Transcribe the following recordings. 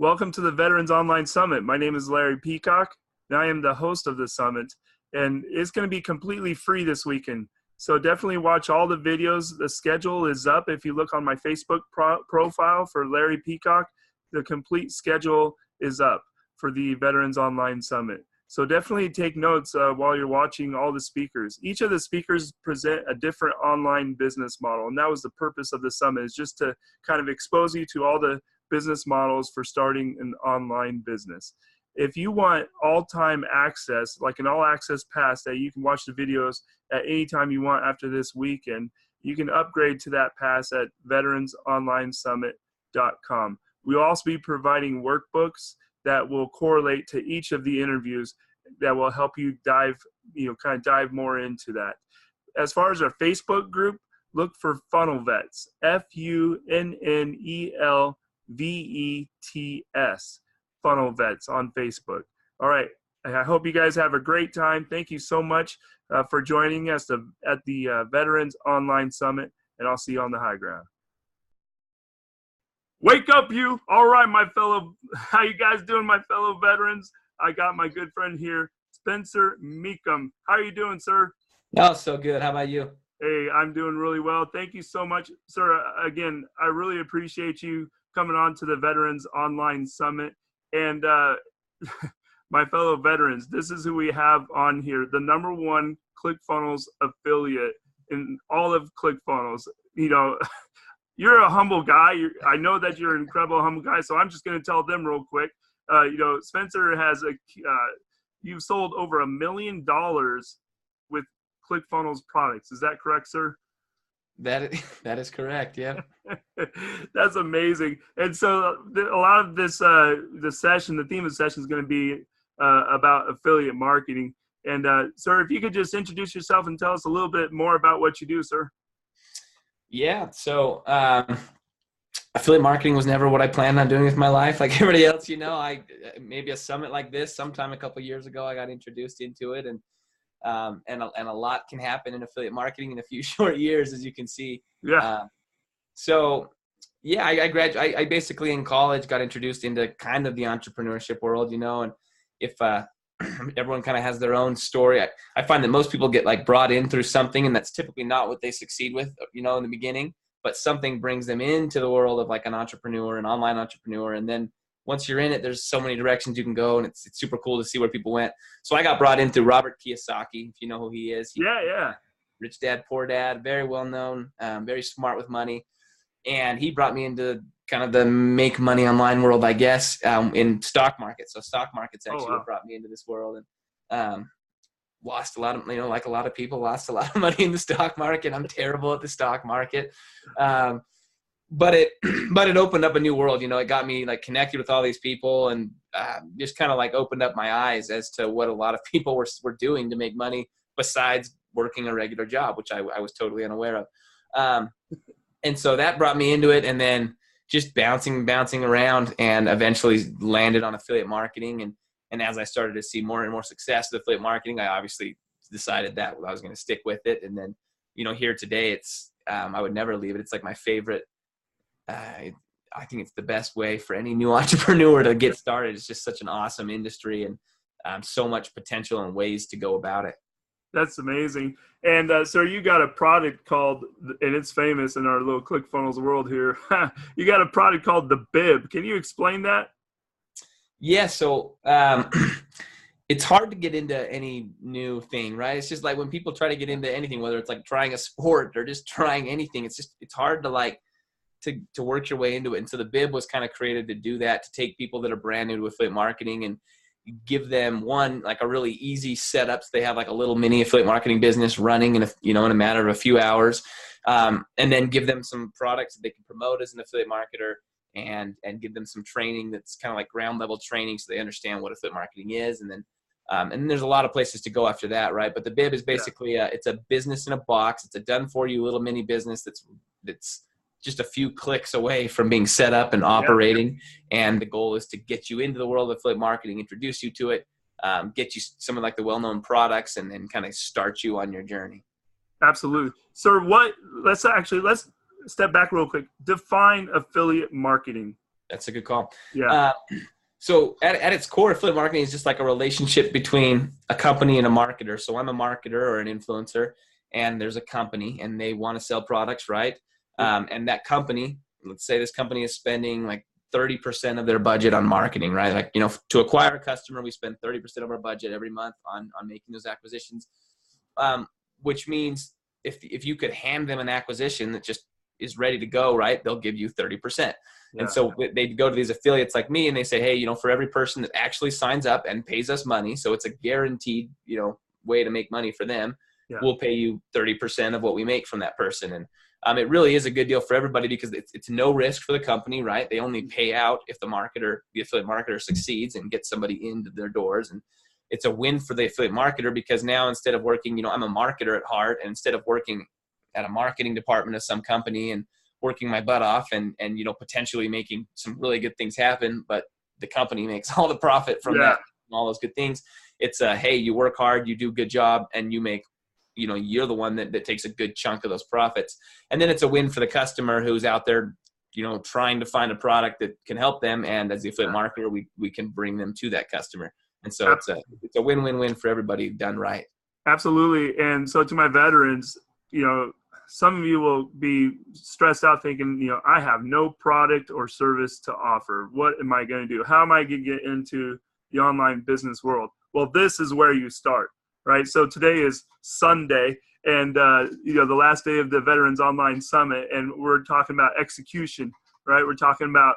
Welcome to the Veterans Online Summit. My name is Larry Peacock, and I am the host of the summit. And it's going to be completely free this weekend. So definitely watch all the videos. The schedule is up. If you look on my Facebook profile for Larry Peacock, the complete schedule is up for the Veterans Online Summit. So definitely take notes while you're watching all the speakers. Each of the speakers present a different online business model. And that was the purpose of the summit, is just to kind of expose you to all the business models for starting an online business. If you want all-time access, like an all-access pass that you can watch the videos at any time you want after this weekend, you can upgrade to that pass at veteransonlinesummit.com. We'll also be providing workbooks that will correlate to each of the interviews that will help you dive more into that. As far as our Facebook group, look for Funnel Vets, FUNNELVETS, Funnel Vets on Facebook. All right. I hope you guys have a great time. Thank you so much for joining us at the Veterans Online Summit, and I'll see you on the high ground. Wake up, you. All right, how you guys doing, my fellow veterans? I got my good friend here, Spencer Mecham. How are you doing, sir? Oh, so good. How about you? Hey, I'm doing really well. Thank you so much, sir. Again, I really appreciate you coming on to the Veterans Online Summit. And my fellow veterans, this is who we have on here, the #1 ClickFunnels affiliate in all of ClickFunnels. You know, you're a humble guy. I know that you're an incredible humble guy, so I'm just going to tell them real quick. Spencer has you've sold over $1 million with ClickFunnels products. Is that correct, sir? That is correct. Yeah. That's amazing. And so a lot of this, the theme of the session is going to be about affiliate marketing. And sir, if you could just introduce yourself and tell us a little bit more about what you do, sir. Yeah. So affiliate marketing was never what I planned on doing with my life. Like everybody else, maybe a summit like this sometime a couple of years ago, I got introduced into it, and a lot can happen in affiliate marketing in a few short years, as you can see. Yeah. I basically in college got introduced into kind of the entrepreneurship world, and if everyone kind of has their own story, I find that most people get like brought in through something, and that's typically not what they succeed with, in the beginning, but something brings them into the world of like an entrepreneur, an online entrepreneur. And then once you're in it, there's so many directions you can go, and it's super cool to see where people went. So I got brought in through Robert Kiyosaki, if you know who he is. Yeah. Rich Dad, Poor Dad, very well known, very smart with money. And he brought me into kind of the make money online world, I guess, in stock markets. So stock markets actually what brought me into this world, and lost a lot of, like a lot of people, lost a lot of money in the stock market. I'm terrible at the stock market. But it opened up a new world. It got me like connected with all these people, and just kind of like opened up my eyes as to what a lot of people were doing to make money besides working a regular job, which I was totally unaware of. And so that brought me into it, and then just bouncing around, and eventually landed on affiliate marketing. And as I started to see more and more success with affiliate marketing, I obviously decided that I was going to stick with it. And then, here today, it's I would never leave it. It's like my favorite. I think it's the best way for any new entrepreneur to get started. It's just such an awesome industry, and so much potential and ways to go about it. That's amazing. And sir, you got a product called, and it's famous in our little ClickFunnels world here. You got a product called the Bib. Can you explain that? Yeah. So it's hard to get into any new thing, right? It's just like when people try to get into anything, whether it's like trying a sport or just trying anything, it's hard to to work your way into it. And so the Bib was kind of created to do that, to take people that are brand new to affiliate marketing and give them like a really easy setup. So they have like a little mini affiliate marketing business running in a matter of a few hours. And then give them some products that they can promote as an affiliate marketer, and give them some training that's kind of like ground level training, so they understand what affiliate marketing is. And then there's a lot of places to go after that, right? But the Bib is basically it's a business in a box. It's a done for you little mini business that's just a few clicks away from being set up and operating. And the goal is to get you into the world of affiliate marketing, introduce you to it, get you some of like the well-known products, and then kind of start you on your journey. Absolutely. Sir, let's step back real quick. Define affiliate marketing. That's a good call. Yeah. So at its core, affiliate marketing is just like a relationship between a company and a marketer. So I'm a marketer or an influencer, and there's a company, and they want to sell products, right? And that company, let's say this company is spending like 30% of their budget on marketing, right? Like, to acquire a customer, we spend 30% of our budget every month on making those acquisitions, which means if you could hand them an acquisition that just is ready to go, right, they'll give you 30%. Yeah. And so they go to these affiliates like me and they say, hey, for every person that actually signs up and pays us money, so it's a guaranteed, way to make money for them, we'll pay you 30% of what we make from that person. And it really is a good deal for everybody because it's no risk for the company, right? They only pay out if the affiliate marketer succeeds and gets somebody into their doors. And it's a win for the affiliate marketer because now instead of working, I'm a marketer at heart, and instead of working at a marketing department of some company and working my butt off and potentially making some really good things happen, but the company makes all the profit from that, all those good things. It's hey, you work hard, you do a good job, and you make, you're the one that takes a good chunk of those profits. And then it's a win for the customer who's out there, trying to find a product that can help them. And as the affiliate marketer, we can bring them to that customer. And so it's a win-win-win for everybody done right. Absolutely. And so to my veterans, some of you will be stressed out thinking, I have no product or service to offer. What am I going to do? How am I going to get into the online business world? Well, this is where you start, right? So today is Sunday and, the last day of the Veterans Online Summit. And we're talking about execution, right? We're talking about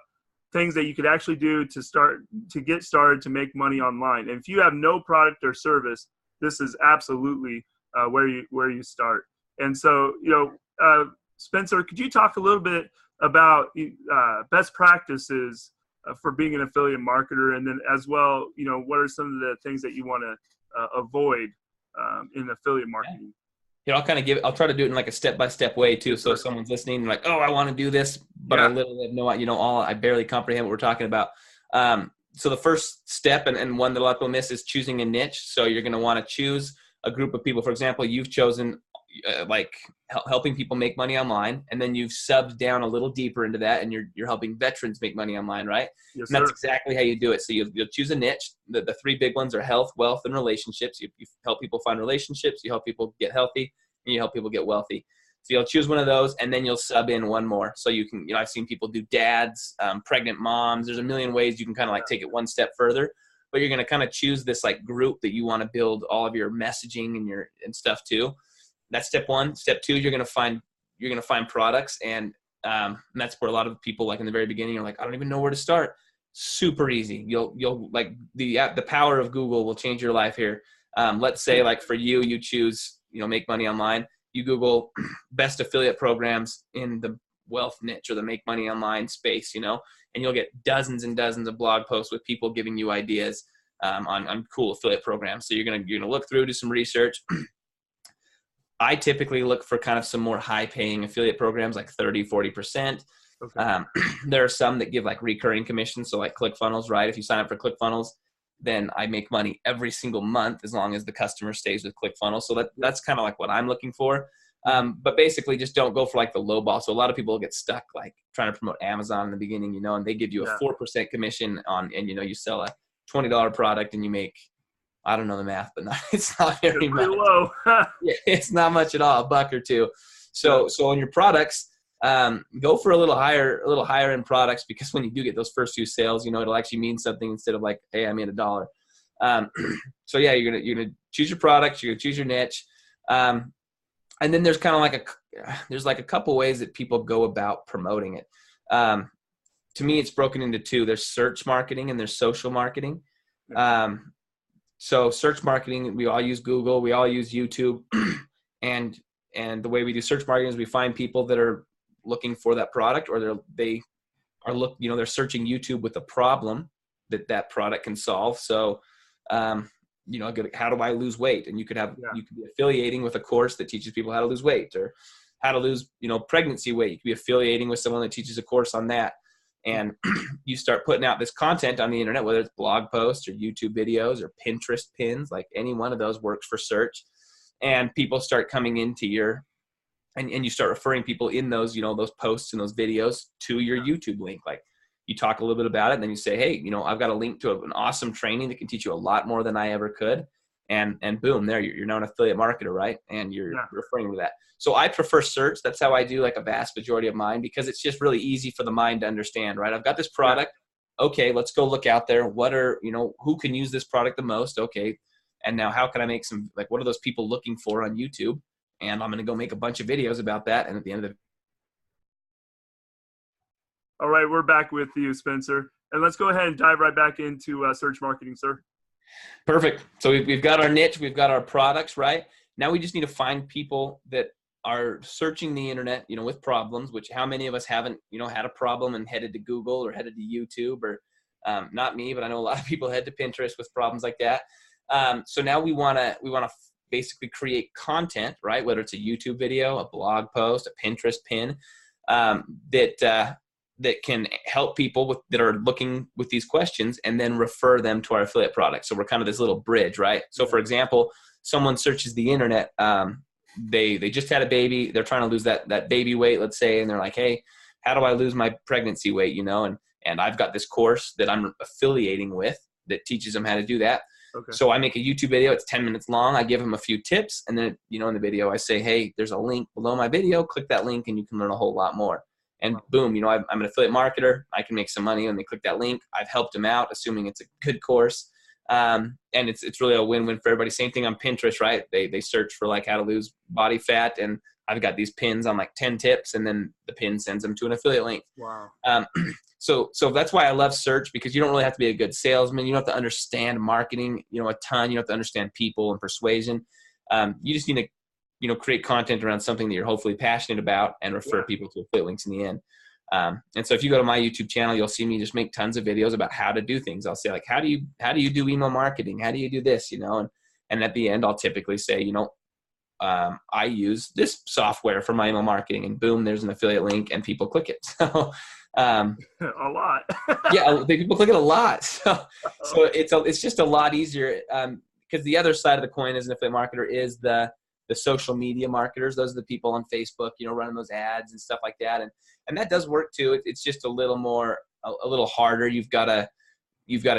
things that you could actually do to get started to make money online. And if you have no product or service, this is absolutely where you start. And so, Spencer, could you talk a little bit about best practices for being an affiliate marketer, and then as well, what are some of the things that you want to avoid in affiliate marketing? I'll try to do it in like a step-by-step way too. So if someone's listening, like, oh, I want to do this, but I literally have no, I barely comprehend what we're talking about. So the first step and one that a lot of people miss is choosing a niche. So you're going to want to choose a group of people. For example, you've chosen helping people make money online, and then you've subbed down a little deeper into that, and you're helping veterans make money online, right? Yes, and that's exactly how you do it. So you'll choose a niche. The three big ones are health, wealth, and relationships. You help people find relationships, you help people get healthy, and you help people get wealthy. So you'll choose one of those, and then you'll sub in one more. So you can, I've seen people do dads, pregnant moms. There's a million ways you can kind of like take it one step further, but you're going to kind of choose this like group that you want to build all of your messaging and stuff to. That's step one. Step two, you're going to find products. And that's where a lot of people, like in the very beginning, are like, I don't even know where to start. Super easy. You'll like the power of Google will change your life here. Let's say like for you choose, make money online. You Google best affiliate programs in the wealth niche or the make money online space, and you'll get dozens and dozens of blog posts with people giving you ideas on cool affiliate programs. So you're gonna look through, do some research. I typically look for kind of some more high paying affiliate programs like 30-40%. Okay. There are some that give like recurring commissions. So like ClickFunnels, right? If you sign up for ClickFunnels, then I make money every single month as long as the customer stays with ClickFunnels. So that's kind of like what I'm looking for. But basically just don't go for like the low ball. So a lot of people get stuck like trying to promote Amazon in the beginning, and they give you a 4% commission on, and you sell a $20 product and you make, I don't know the math, but it's not very much. Low. Yeah, it's not much at all, $1 or $2. So on your products, go for a little higher end products, because when you do get those first few sales, it'll actually mean something instead of like, hey, I made $1. So yeah, you're gonna choose your products, you're gonna choose your niche, and then there's kind of like a couple ways that people go about promoting it. To me, it's broken into two. There's search marketing and there's social marketing. So search marketing, we all use Google, we all use YouTube, and the way we do search marketing is we find people that are looking for that product, or they're searching YouTube with a problem that product can solve. So, how do I lose weight? And you could be affiliating with a course that teaches people how to lose weight, or how to lose, pregnancy weight. You could be affiliating with someone that teaches a course on that. And you start putting out this content on the internet, whether it's blog posts or YouTube videos or Pinterest pins, like any one of those works for search. And people start coming into and you start referring people in those, those posts and those videos to your YouTube link. Like you talk a little bit about it, and then you say, hey, I've got a link to an awesome training that can teach you a lot more than I ever could. And boom, there you're now an affiliate marketer, right? And you're referring to that. So I prefer search. That's how I do like a vast majority of mine, because it's just really easy for the mind to understand, right? I've got this product. Okay, let's go look out there. What are, who can use this product the most? Okay. And now how can I make some, like, what are those people looking for on YouTube? And I'm going to go make a bunch of videos about that. And at the end of the All right, we're back with you, Spencer. And let's go ahead and dive right back into search marketing, sir. Perfect. So we've got our niche, we've got our products, right? Now we just need to find people that are searching the internet, with problems, which how many of us haven't, had a problem and headed to Google or headed to YouTube, or not me, but I know a lot of people head to Pinterest with problems like that. So now we want to basically create content, right? Whether it's a YouTube video, a blog post, a Pinterest pin, that can help people that are looking with these questions, and then refer them to our affiliate product. So we're kind of this little bridge, right? So for example, someone searches the internet, they just had a baby, they're trying to lose that baby weight, let's say, and they're like, hey, how do I lose my pregnancy weight? And I've got this course that I'm affiliating with that teaches them how to do that. Okay. So I make a YouTube video, it's 10 minutes long. I give them a few tips, and then, in the video I say, hey, there's a link below my video, click that link and you can learn a whole lot more. And boom, I'm an affiliate marketer. I can make some money when they click that link. I've helped them out, assuming it's a good course. And it's really a win-win for everybody. Same thing on Pinterest, right? They search for like how to lose body fat, and I've got these pins on like 10 tips, and then the pin sends them to an affiliate link. Wow. So that's why I love search, because you don't really have to be a good salesman. You don't have to understand marketing, a ton. You don't have to understand people and persuasion. You just need to, create content around something that you're hopefully passionate about, and refer people to affiliate links in the end. And so if you go to my YouTube channel, you'll see me just make tons of videos about how to do things. I'll say like, how do you do email marketing? How do you do this? And at the end, I'll typically say, I use this software for my email marketing, and boom, there's an affiliate link and people click it. So, a lot. Yeah, people click it a lot. So it's just a lot easier. Because the other side of the coin as an affiliate marketer is the social media marketers. Those are the people on Facebook, running those ads and stuff like that. And that does work too. It's just a little harder. You've got to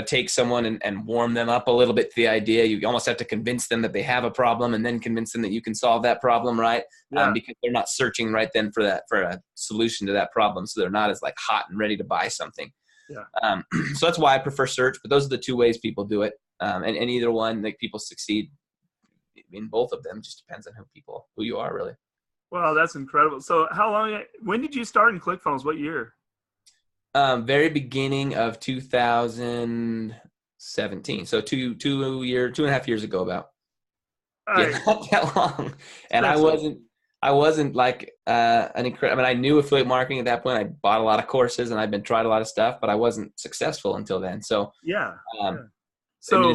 take someone and warm them up a little bit to the idea. You almost have to convince them that they have a problem, and then convince them that you can solve that problem, right? Because they're not searching right then for a solution to that problem. So they're not as like hot and ready to buy something. Yeah. So that's why I prefer search, but those are the two ways people do it. And either one, like, people succeed in both of them. Just depends on who you are, really. Wow, that's incredible. So when did you start in ClickFunnels? What year? Very beginning of 2017. So 2.5 years ago, about. Yeah, not that long. And I wasn't like an incredible. I knew affiliate marketing at that point. I bought a lot of courses and I've been tried a lot of stuff, but I wasn't successful until then. So So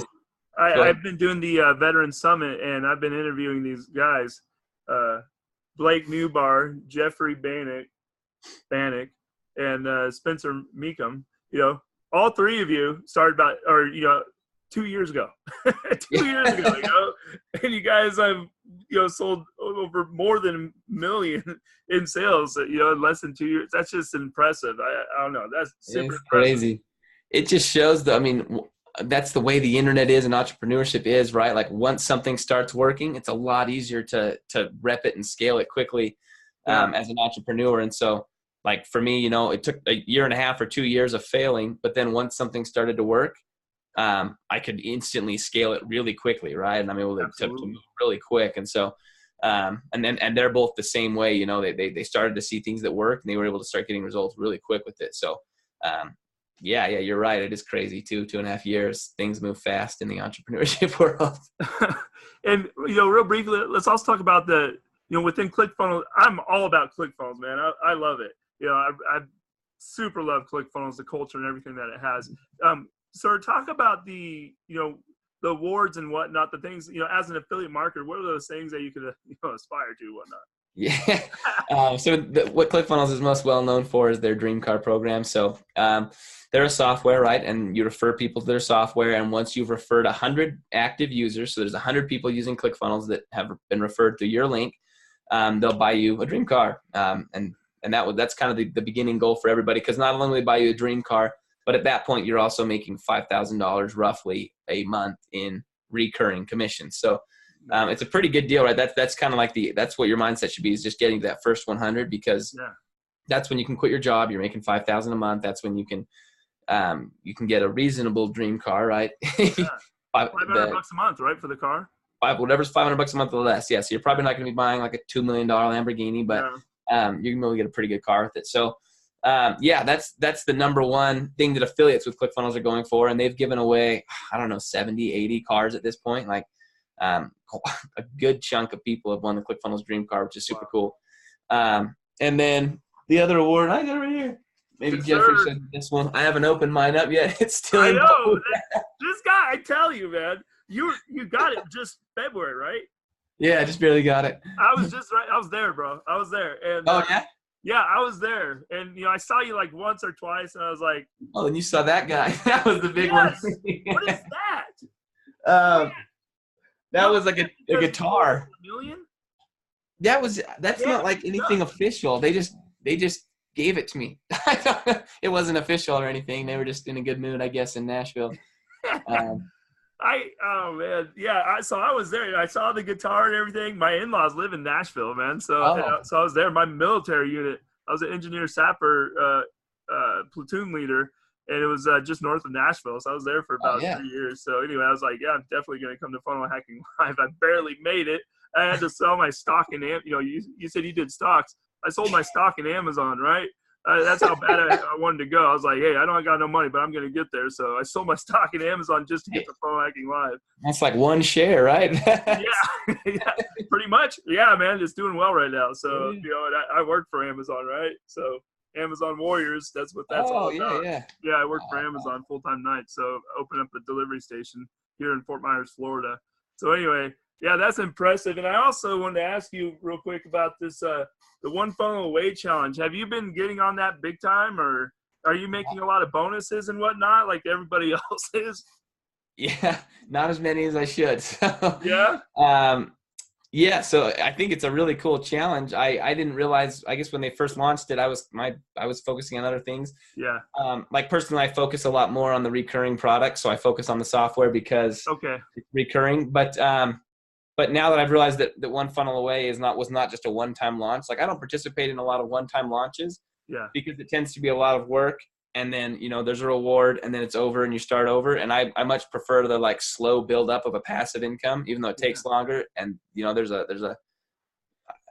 I've been doing the Veteran Summit, and I've been interviewing these guys, Blake Newbar, Jeffrey Bannock, and Spencer Mecham. All three of you started 2 years ago. 2 years ago, and you guys have sold over more than $1 million in sales, in less than 2 years. That's just impressive. I don't know. That's super crazy. It just shows that's the way the internet is and entrepreneurship is, right? Like, once something starts working, it's a lot easier to rep it and scale it quickly as an entrepreneur. And so, like, for me, it took a year and a half or 2 years of failing, but then once something started to work, I could instantly scale it really quickly, right? And I'm able to move really quick. And so, and they're both the same way. They started to see things that work, and they were able to start getting results really quick with it. So, yeah, you're right. It is crazy too. 2.5 years, things move fast in the entrepreneurship world. And, real briefly, let's also talk about within ClickFunnels. I'm all about ClickFunnels, man. I love it. I super love ClickFunnels, the culture and everything that it has. So talk about the awards and whatnot, the things, as an affiliate marketer, what are those things that you could aspire to and whatnot? Yeah. So what ClickFunnels is most well known for is their Dream Car program. So they're a software, right? And you refer people to their software. And once you've referred 100 active users, so there's 100 people using ClickFunnels that have been referred to your link, they'll buy you a dream car. And And that's kind of the beginning goal for everybody, because not only will they buy you a dream car, but at that point, you're also making $5,000 roughly a month in recurring commissions. So it's a pretty good deal, right? That's kind of like that's what your mindset should be, is just getting to that first 100, because that's when you can quit your job. You're making $5,000 a month. That's when you can get a reasonable dream car, right? Yeah. $500 a month, right, for the car? Whatever's $500 a month or less. Yeah. So you're probably not going to be buying like a $2 million Lamborghini, but you can really get a pretty good car with it. So that's the number one thing that affiliates with ClickFunnels are going for. And they've given away, I don't know, 70, 80 cars at this point. Like a good chunk of people have won the ClickFunnels dream car, which is super cool. And then the other award I got right here. Maybe Jeffrey said this one. I haven't opened mine up yet. It's still in. I know. This guy, I tell you, man, you got it just February, right? Yeah, I just barely got it. I was just right. I was there, bro. I was there. And yeah? Yeah, I was there. And, I saw you like once or twice, and I was like. Oh, and you saw that guy. That was the big one. What is that? That was like a guitar. $1 million? That's not like anything official. They just gave it to me. It wasn't official or anything. They were just in a good mood, I guess, in Nashville. Oh man, yeah. So I was there. I saw the guitar and everything. My in-laws live in Nashville, man. So so I was there. My military unit. I was an engineer sapper platoon leader, and it was just north of Nashville. So I was there for about 3 years. So anyway, I was like, yeah, I'm definitely going to come to Funnel Hacking Live. I barely made it. I had to sell my stock in you said you did stocks. I sold my stock in Amazon, right? That's how bad I wanted to go. I was like, hey, I don't got no money, but I'm going to get there. So I sold my stock in Amazon just to get to Funnel Hacking Live. That's like one share, right? yeah, pretty much. Yeah, man, it's doing well right now. So, I work for Amazon, right? So Amazon Warriors, that's what that's all about. Yeah, I work for Amazon full-time nights. So open up a delivery station here in Fort Myers, Florida. So anyway, yeah, that's impressive. And I also wanted to ask you real quick about this, the One Funnel Away Challenge. Have you been getting on that big time, or are you making a lot of bonuses and whatnot like everybody else is? Yeah, not as many as I should. So, yeah. So I think it's a really cool challenge. I didn't realize, I guess when they first launched it, I was focusing on other things. Yeah. Like personally, I focus a lot more on the recurring product. So I focus on the software because it's recurring. But now that I've realized that One Funnel Away was not just a one-time launch. Like I don't participate in a lot of one-time launches because it tends to be a lot of work. And then, there's a reward and then it's over and you start over. And I much prefer the like slow build up of a passive income, even though it takes longer. And, there's a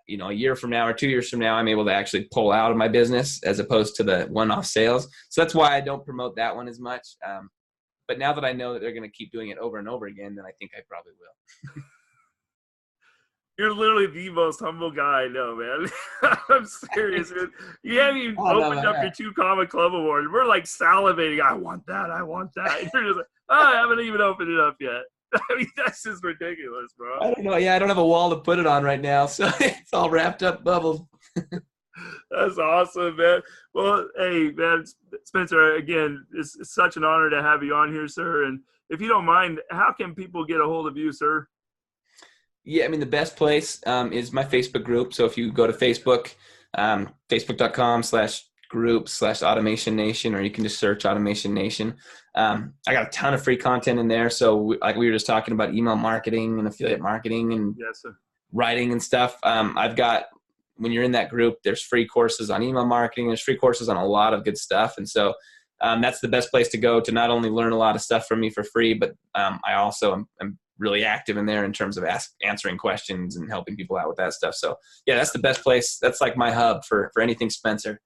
year from now or 2 years from now, I'm able to actually pull out of my business as opposed to the one-off sales. So that's why I don't promote that one as much. But now that I know that they're going to keep doing it over and over again, then I think I probably will. You're literally the most humble guy I know, man. I'm serious, man. You haven't even opened up your 2 Comma Club Awards. We're like salivating. I want that. I want that. You're just like, I haven't even opened it up yet. I mean, that's just ridiculous, bro. I don't know. Yeah, I don't have a wall to put it on right now, so it's all wrapped up, bubbled. That's awesome, man. Well, hey, man, Spencer, again, it's such an honor to have you on here, sir. And if you don't mind, how can people get a hold of you, sir? Yeah, I mean, the best place is my Facebook group. So if you go to Facebook, facebook.com/group/Automation Nation, or you can just search Automation Nation. I got a ton of free content in there. So like we were just talking about email marketing and affiliate marketing and writing and stuff. I've got, when you're in that group, there's free courses on email marketing. There's free courses on a lot of good stuff. And so that's the best place to go to not only learn a lot of stuff from me for free, but I also am really active in there in terms of answering questions and helping people out with that stuff. So yeah, that's the best place. That's like my hub for anything Spencer.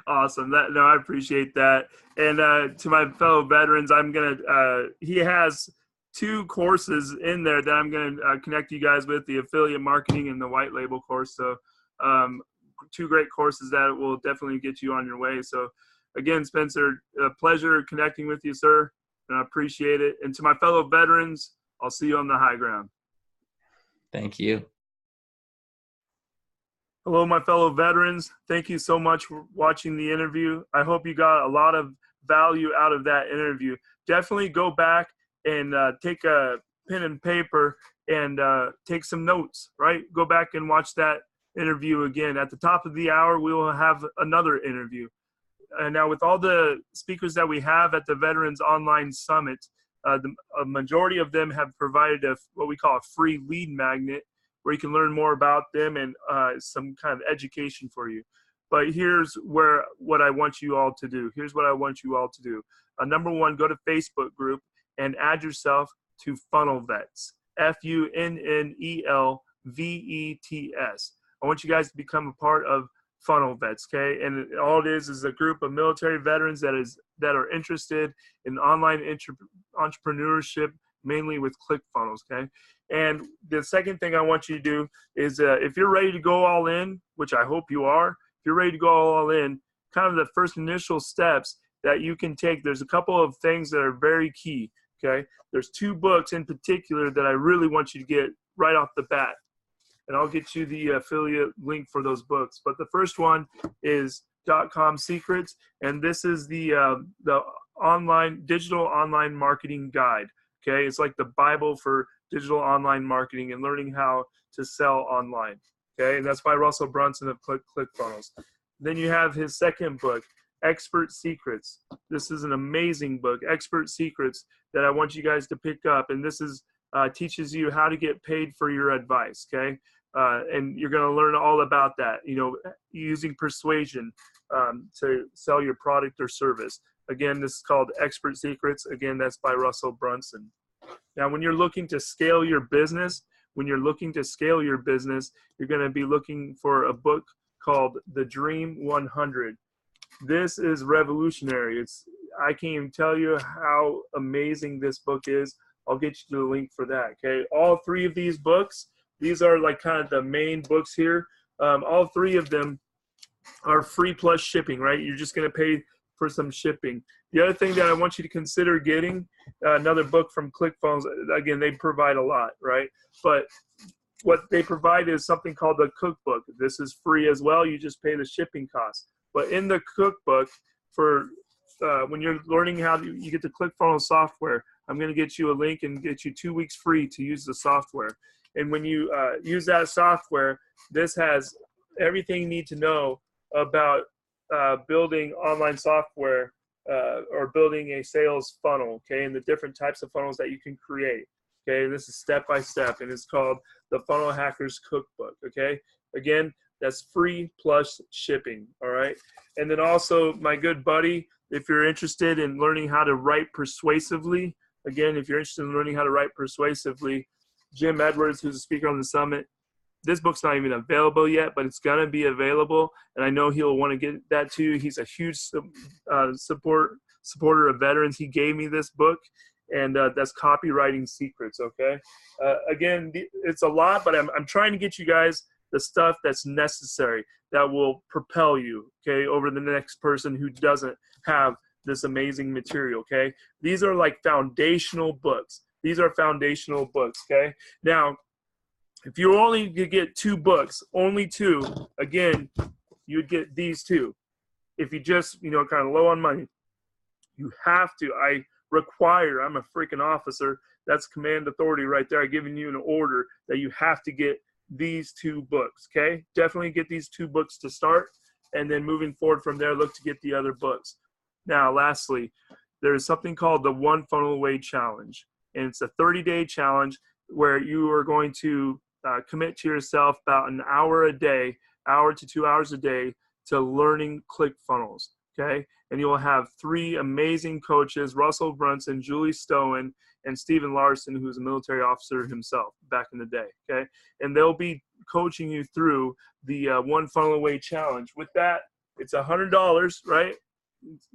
Awesome. I appreciate that. And to my fellow veterans, he has 2 courses in there that I'm going to connect you guys with, the affiliate marketing and the white label course. So 2 great courses that will definitely get you on your way. So again, Spencer, a pleasure connecting with you, sir. And I appreciate it. And to my fellow veterans, I'll see you on the high ground. Thank you. Hello, my fellow veterans. Thank you so much for watching the interview. I hope you got a lot of value out of that interview. Definitely go back and take a pen and paper and take some notes, right? Go back and watch that interview again. At the top of the hour, we will have another interview. And now with all the speakers that we have at the Veterans Online Summit, a majority of them have provided what we call a free lead magnet where you can learn more about them and some kind of education for you. But here's what I want you all to do. Here's what I want you all to do. Number one, go to Facebook group and add yourself to Funnel Vets, FUNNELVETS. I want you guys to become a part of Funnel Vets, okay? And all it is a group of military veterans that are interested in online entrepreneurship, mainly with ClickFunnels, okay? And the second thing I want you to do is if you're ready to go all in, which I hope you are, if you're ready to go all in, kind of the first initial steps that you can take, there's a couple of things that are very key, okay? There's 2 books in particular that I really want you to get right off the bat. And I'll get you the affiliate link for those books. But the first one is Dotcom Secrets, and this is the digital online marketing guide. Okay, it's like the Bible for digital online marketing and learning how to sell online. Okay, and that's by Russell Brunson of ClickFunnels. Then you have his second book, Expert Secrets. This is an amazing book, Expert Secrets, that I want you guys to pick up. And this is teaches you how to get paid for your advice. Okay. And you're going to learn all about that, using persuasion to sell your product or service. Again, this is called Expert Secrets. Again, that's by Russell Brunson. Now, when you're looking to scale your business, you're going to be looking for a book called The Dream 100. This is revolutionary. I can't even tell you how amazing this book is. I'll get you the link for that, okay? All 3 of these books, these are like kind of the main books here. All 3 of them are free plus shipping, right? You're just going to pay for some shipping. The other thing that I want you to consider getting, another book from ClickFunnels. Again, they provide a lot, right? But what they provide is something called the cookbook. This is free as well. You just pay the shipping costs. But in the cookbook, for when you're learning how you get the ClickFunnels software, I'm going to get you a link and get you 2 weeks free to use the software. And when you use that software, this has everything you need to know about building online software or building a sales funnel, okay, and the different types of funnels that you can create. Okay, this is step by step, and it's called the Funnel Hackers Cookbook. Okay, again, that's free plus shipping. All right, and then also my good buddy, if you're interested in learning how to write persuasively, again, if you're interested in learning how to write persuasively, Jim Edwards, who's a speaker on the summit, this book's not even available yet, but it's going to be available, and I know he'll want to get that to you. He's a huge supporter of veterans. He gave me this book, and that's Copywriting Secrets, okay? Again, it's a lot, but I'm trying to get you guys the stuff that's necessary that will propel you, okay, over the next person who doesn't have this amazing material, okay? These are like foundational books. These are foundational books, okay? Now, if you only could get 2 books, only 2, again, you'd get these 2. If you just, kind of low on money, you have to. I'm a freaking officer. That's command authority right there. I'm giving you an order that you have to get these 2 books, okay? Definitely get these 2 books to start, and then moving forward from there, look to get the other books. Now, lastly, there's something called the One Funnel Away Challenge, and it's a 30-day challenge where you are going to commit to yourself about an hour a day, hour to 2 hours a day to learning ClickFunnels, okay? And you'll have 3 amazing coaches, Russell Brunson, Julie Stowen, and Stephen Larson, who's a military officer himself back in the day, okay? And they'll be coaching you through the One Funnel Away Challenge. With that, it's $100, right?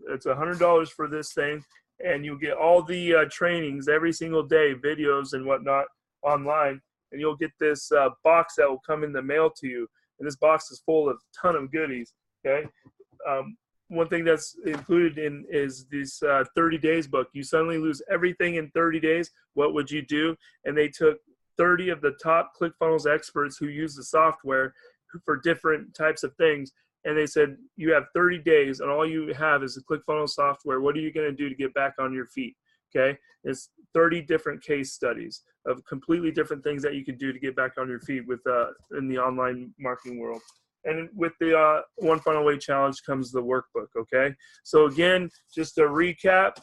It's $100 for this thing, and you'll get all the trainings every single day, videos and whatnot online, and you'll get this box that will come in the mail to you, and this box is full of a ton of goodies, okay? One thing that's included in is this 30 days book. You suddenly lose everything in 30 days. What would you do? And they took 30 of the top ClickFunnels experts who use the software for different types of things, and they said, you have 30 days, and all you have is the ClickFunnels software. What are you going to do to get back on your feet? Okay, it's 30 different case studies of completely different things that you can do to get back on your feet with in the online marketing world. And with the One Funnel Away Challenge comes the workbook, okay? So again, just to recap,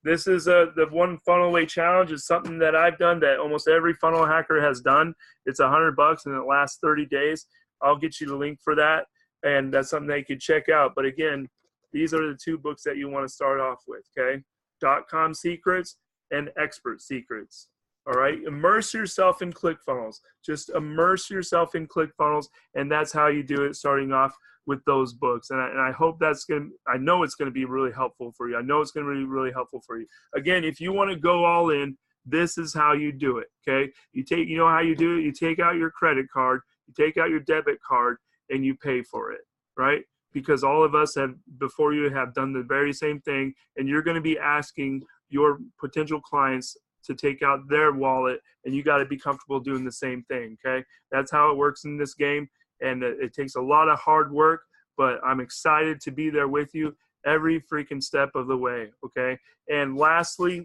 this is the One Funnel Away Challenge is something that I've done that almost every funnel hacker has done. It's $100 and it lasts 30 days. I'll get you the link for that, and that's something that you could check out. But again, these are the two books that you want to start off with, okay? Dotcom Secrets and Expert Secrets. All right, immerse yourself in ClickFunnels. Just immerse yourself in ClickFunnels, and that's how you do it, starting off with those books. And I hope that's going to, I know it's going to be really helpful for you. I know it's going to be really helpful for you. Again, if you want to go all in, this is how you do it, okay? You know how you do it? You take out your credit card, you take out your debit card, and you pay for it, right? Because all of us have, before you, have done the very same thing, and you're going to be asking your potential clients to take out their wallet, and you got to be comfortable doing the same thing, okay? That's how it works in this game, and it takes a lot of hard work, but I'm excited to be there with you every freaking step of the way, okay? And lastly,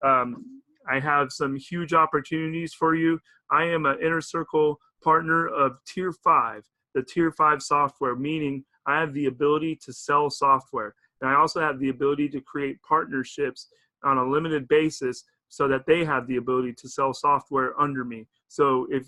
I have some huge opportunities for you. I am an Inner Circle partner of Tier 5, the Tier 5 software, meaning I have the ability to sell software. And I also have the ability to create partnerships on a limited basis so that they have the ability to sell software under me. So if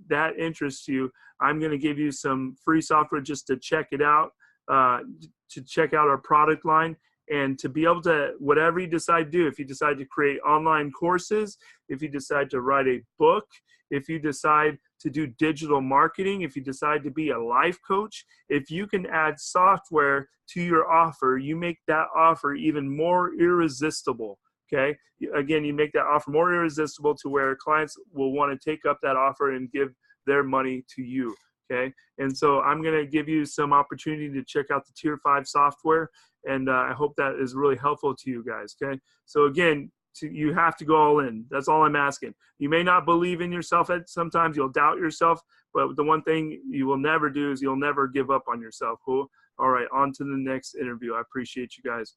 that interests you, I'm going to give you some free software just to check it out, to check out our product line, and to be able to, whatever you decide to do, if you decide to create online courses, if you decide to write a book, if you decide to do digital marketing, if you decide to be a life coach, if you can add software to your offer, you make that offer even more irresistible, okay? Again, you make that offer more irresistible to where clients will want to take up that offer and give their money to you, okay? And so I'm going to give you some opportunity to check out the Tier 5 software, and I hope that is really helpful to you guys, okay? So again, you have to go all in. That's all I'm asking. You may not believe in yourself sometimes. You'll doubt yourself, but the one thing you will never do is you'll never give up on yourself. Cool? All right, on to the next interview. I appreciate you guys.